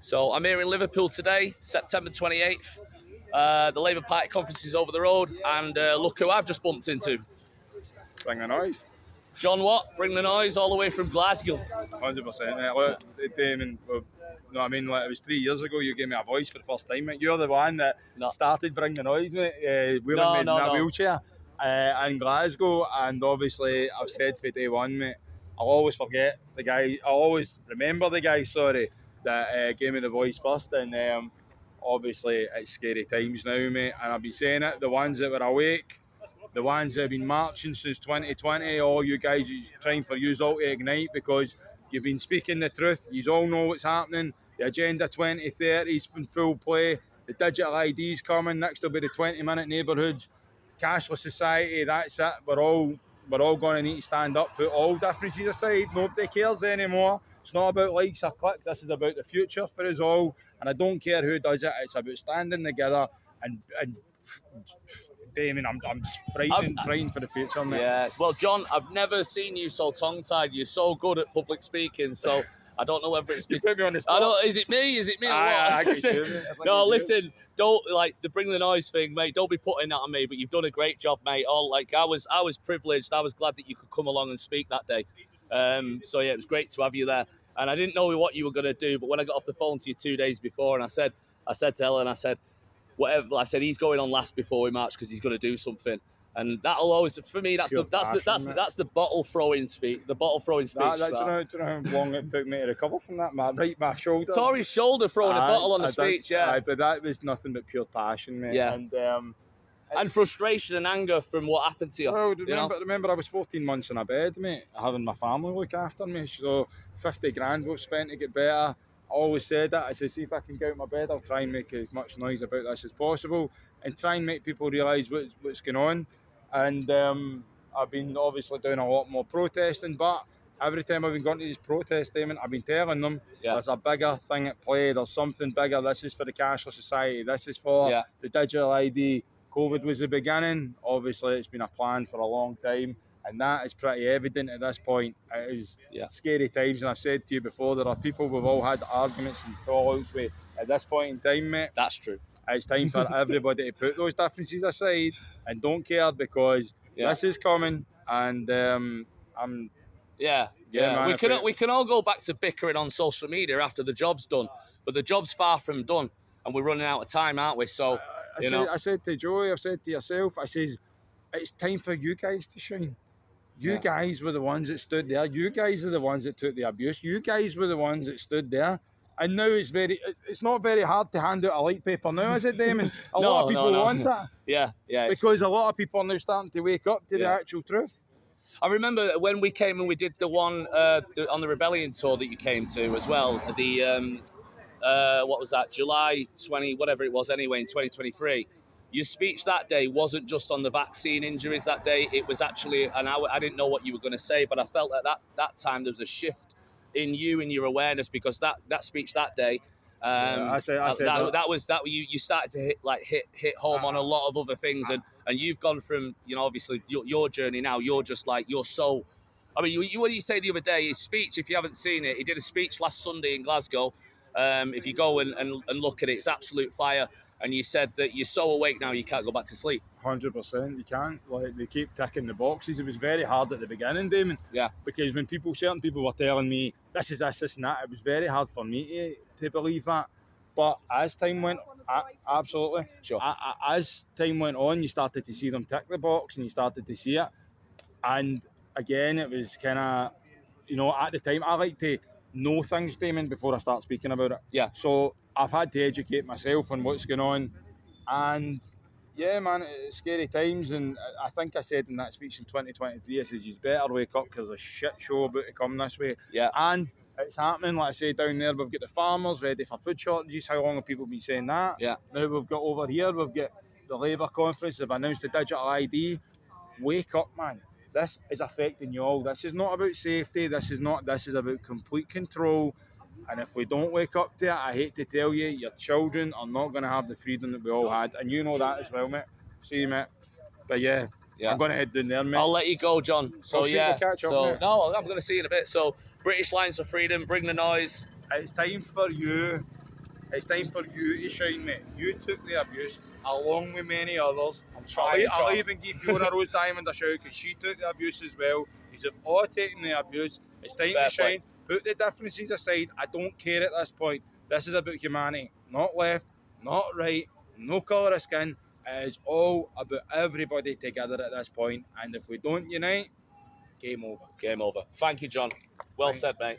So I'm here in Liverpool today, September 28th. The Labour Party conference is over the road, and look who I've just bumped into. Bring the noise. John Watt, bring the noise all the way from Glasgow. 100%. Look, Damon, well, no, I mean, like, it was 3 years ago you gave me a voice for the first time, mate. You're the one that started Bring the Noise, mate. Wheeling me in that wheelchair in Glasgow, and obviously I've said for day one, mate, I'll always forget the guy, I'll always remember the guy, that gave me the voice first, and obviously it's scary times now, mate, and I've been saying it, the ones that were awake, the ones that have been marching since 2020, all you guys trying for you all to ignite because you've been speaking the truth. You all know what's happening. The Agenda 2030 is in full play. The digital ID's coming. Next will be the 20-minute neighbourhoods. Cashless society, that's it. We're all going to need to stand up, put all differences aside. Nobody cares anymore. It's not about likes or clicks. This is about the future for us all. And I don't care who does it. It's about standing together and Damien, I'm frightened for the future, mate. Yeah, well, John, I've never seen you so tongue-tied. You're so good at public speaking, so I don't know whether it's... You put me on the spot. I don't, is it me? No, listen, don't, like, the Bring the Noise thing, mate, don't be putting that on me, but you've done a great job, mate. I was privileged. I was glad that you could come along and speak that day. So, yeah, it was great to have you there. And I didn't know what you were going to do, but when I got off the phone to you 2 days before, and I said to Ellen, whatever, I said he's going on last before we march because he's going to do something, and that'll always, for me, that's the bottle throwing speech. The bottle throwing speech. Do you know how long it took me to recover from that? My shoulder. Tore his shoulder throwing a bottle on the speech. But that was nothing but pure passion, mate. Yeah. And frustration and anger from what happened to you. Well, remember, I was 14 months in a bed, mate, having my family look after me. So 50 grand we've spent to get better. I always said that. I said, see if I can get out of my bed, I'll try and make as much noise about this as possible and try and make people realise what's going on. And I've been obviously doing a lot more protesting, but every time I've been going to these protests, Damon, I've been telling them there's a bigger thing at play, there's something bigger. This is for the cashless society, this is for the digital ID. COVID was the beginning. Obviously, it's been a plan for a long time. And that is pretty evident at this point. It is scary times, and I've said to you before, there are people we've all had arguments and fallouts with. At this point in time, mate, that's true. It's time for everybody to put those differences aside and don't care because this is coming. And man, we can all go back to bickering on social media after the job's done, but the job's far from done, and we're running out of time, aren't we? So I said to Joey, I've said to yourself, I says, it's time for you guys to shine. You guys were the ones that stood there. You guys are the ones that took the abuse. You guys were the ones that stood there. And now it's not very hard to hand out a light paper now, is it, Damon? A lot of people want that. Yeah. Because a lot of people are now starting to wake up to the actual truth. I remember when we came and we did the one on the Rebellion tour that you came to as well. The, what was that, July 20, whatever it was anyway, in 2023. Your speech that day wasn't just on the vaccine injuries that day. It was actually, and I didn't know what you were going to say, but I felt at that time there was a shift in you and your awareness because that speech that day, you started to hit home on a lot of other things, and you've gone from, obviously your journey now. You're just like, you're so. I mean, what did you say the other day? His speech, if you haven't seen it, he did a speech last Sunday in Glasgow. If you go and look at it, it's absolute fire. And you said that you're so awake now you can't go back to sleep. 100%, you can't. Like, they keep ticking the boxes. It was very hard at the beginning, Damon. Yeah. Because when certain people were telling me this is this and that, it was very hard for me to believe that. But as time went, absolutely. Sure. As time went on, you started to see them tick the box, and you started to see it. And again, it was kind of, at the time, I like to know things, Damon, before I start speaking about it. Yeah. So I've had to educate myself on what's going on, and yeah, man, it's scary times. And I think I said in that speech in 2023, I says, you better wake up because there's a shit show about to come this way. Yeah. And it's happening. Like I say, down there, we've got the farmers ready for food shortages. How long have people been saying that? Yeah. Now we've got over here, we've got the Labour conference, they've announced the digital ID. Wake up, man. This is affecting you all. This is not about safety. This is about complete control. And if we don't wake up to it, I hate to tell you, your children are not going to have the freedom that we all had. And you know that as well, mate. See you, mate. But yeah, I'm going to head down there, mate. I'll let you go, John. So we'll catch up, mate. I'm going to see you in a bit. So British Lines for Freedom, Bring the Noise. It's time for you It's time for you to shine, mate. You took the abuse along with many others. I'm trying. I'll even give Fiona Rose Diamond a shout because she took the abuse as well. You've all taken the abuse. It's time to shine. Put the differences aside. I don't care at this point. This is about humanity. Not left, not right, no colour of skin. It is all about everybody together at this point. And if we don't unite, game over. Game over. Thank you, John. Well said, mate.